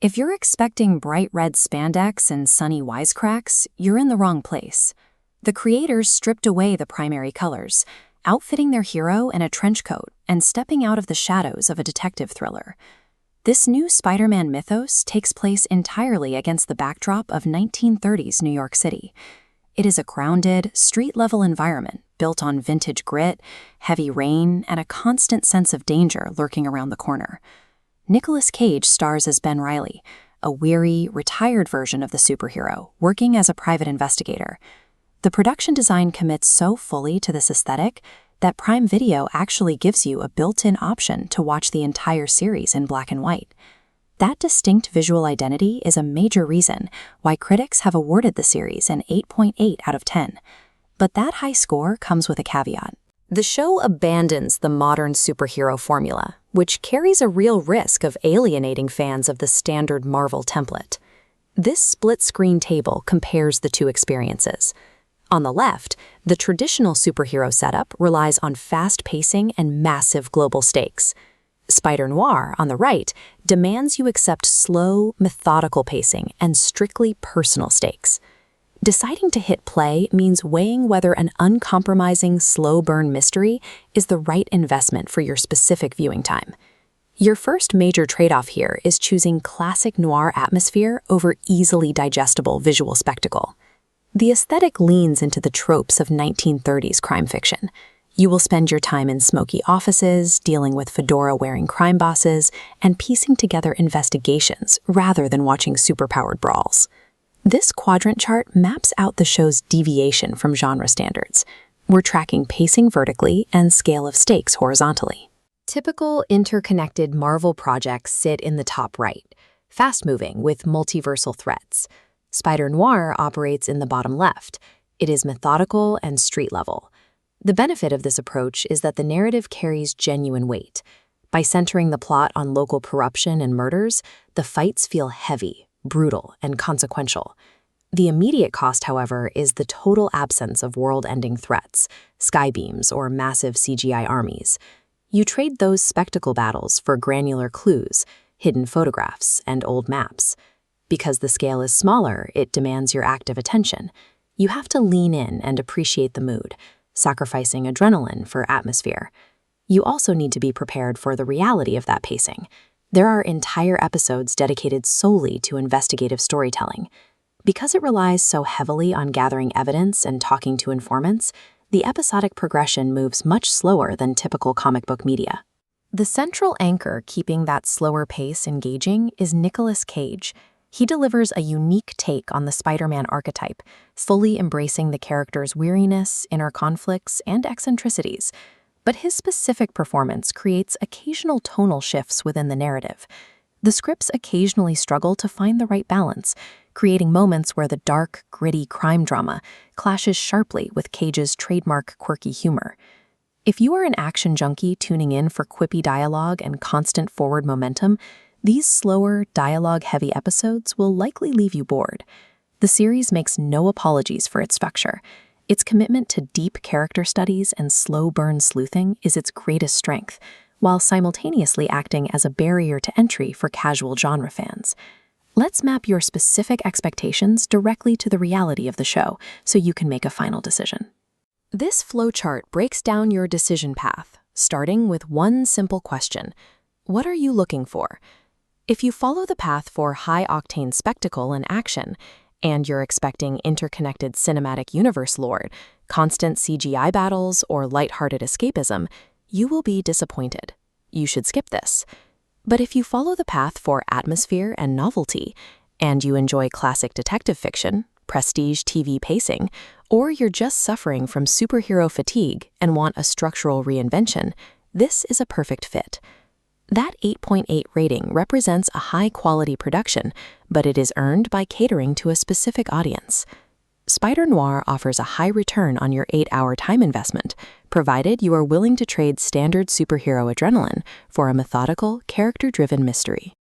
If you're expecting bright red spandex and sunny wisecracks, you're in the wrong place. The creators stripped away the primary colors, outfitting their hero in a trench coat and stepping out of the shadows of a detective thriller. This new Spider-Man mythos takes place entirely against the backdrop of 1930s New York City. It is a grounded, street-level environment built on vintage grit, heavy rain, and a constant sense of danger lurking around the corner. Nicolas Cage stars as Ben Reilly, a weary, retired version of the superhero, working as a private investigator. The production design commits so fully to this aesthetic that Prime Video actually gives you a built-in option to watch the entire series in black and white. That distinct visual identity is a major reason why critics have awarded the series an 8.8 out of 10. But that high score comes with a caveat. The show abandons the modern superhero formula, which carries a real risk of alienating fans of the standard Marvel template. This split-screen table compares the two experiences. On the left, the traditional superhero setup relies on fast pacing and massive global stakes. Spider-Noir, on the right, demands you accept slow, methodical pacing and strictly personal stakes. Deciding to hit play means weighing whether an uncompromising, slow-burn mystery is the right investment for your specific viewing time. Your first major trade-off here is choosing classic noir atmosphere over easily digestible visual spectacle. The aesthetic leans into the tropes of 1930s crime fiction. You will spend your time in smoky offices, dealing with fedora-wearing crime bosses, and piecing together investigations rather than watching superpowered brawls. This quadrant chart maps out the show's deviation from genre standards. We're tracking pacing vertically and scale of stakes horizontally. Typical interconnected Marvel projects sit in the top right, fast-moving with multiversal threats. Spider-Noir operates in the bottom left. It is methodical and street-level. The benefit of this approach is that the narrative carries genuine weight. By centering the plot on local corruption and murders, the fights feel heavy, brutal, and consequential. The immediate cost, however, is the total absence of world-ending threats, skybeams, or massive CGI armies. You trade those spectacle battles for granular clues, hidden photographs, and old maps. Because the scale is smaller, it demands your active attention. You have to lean in and appreciate the mood, sacrificing adrenaline for atmosphere. You also need to be prepared for the reality of that pacing. There are entire episodes dedicated solely to investigative storytelling. Because it relies so heavily on gathering evidence and talking to informants, the episodic progression moves much slower than typical comic book media. The central anchor keeping that slower pace engaging is Nicolas Cage. He delivers a unique take on the Spider-Man archetype, fully embracing the character's weariness, inner conflicts, and eccentricities. But his specific performance creates occasional tonal shifts within the narrative. The scripts occasionally struggle to find the right balance, creating moments where the dark, gritty crime drama clashes sharply with Cage's trademark quirky humor. If you are an action junkie tuning in for quippy dialogue and constant forward momentum, these slower, dialogue-heavy episodes will likely leave you bored. The series makes no apologies for its structure. Its commitment to deep character studies and slow-burn sleuthing is its greatest strength, while simultaneously acting as a barrier to entry for casual genre fans. Let's map your specific expectations directly to the reality of the show so you can make a final decision. This flowchart breaks down your decision path, starting with one simple question. What are you looking for? If you follow the path for high-octane spectacle and action, and you're expecting interconnected cinematic universe lore, constant CGI battles, or lighthearted escapism, you will be disappointed. You should skip this. But if you follow the path for atmosphere and novelty, and you enjoy classic detective fiction, prestige TV pacing, or you're just suffering from superhero fatigue and want a structural reinvention, this is a perfect fit. That 8.8 rating represents a high-quality production, but it is earned by catering to a specific audience. Spider-Noir offers a high return on your 8-hour time investment, provided you are willing to trade standard superhero adrenaline for a methodical, character-driven mystery.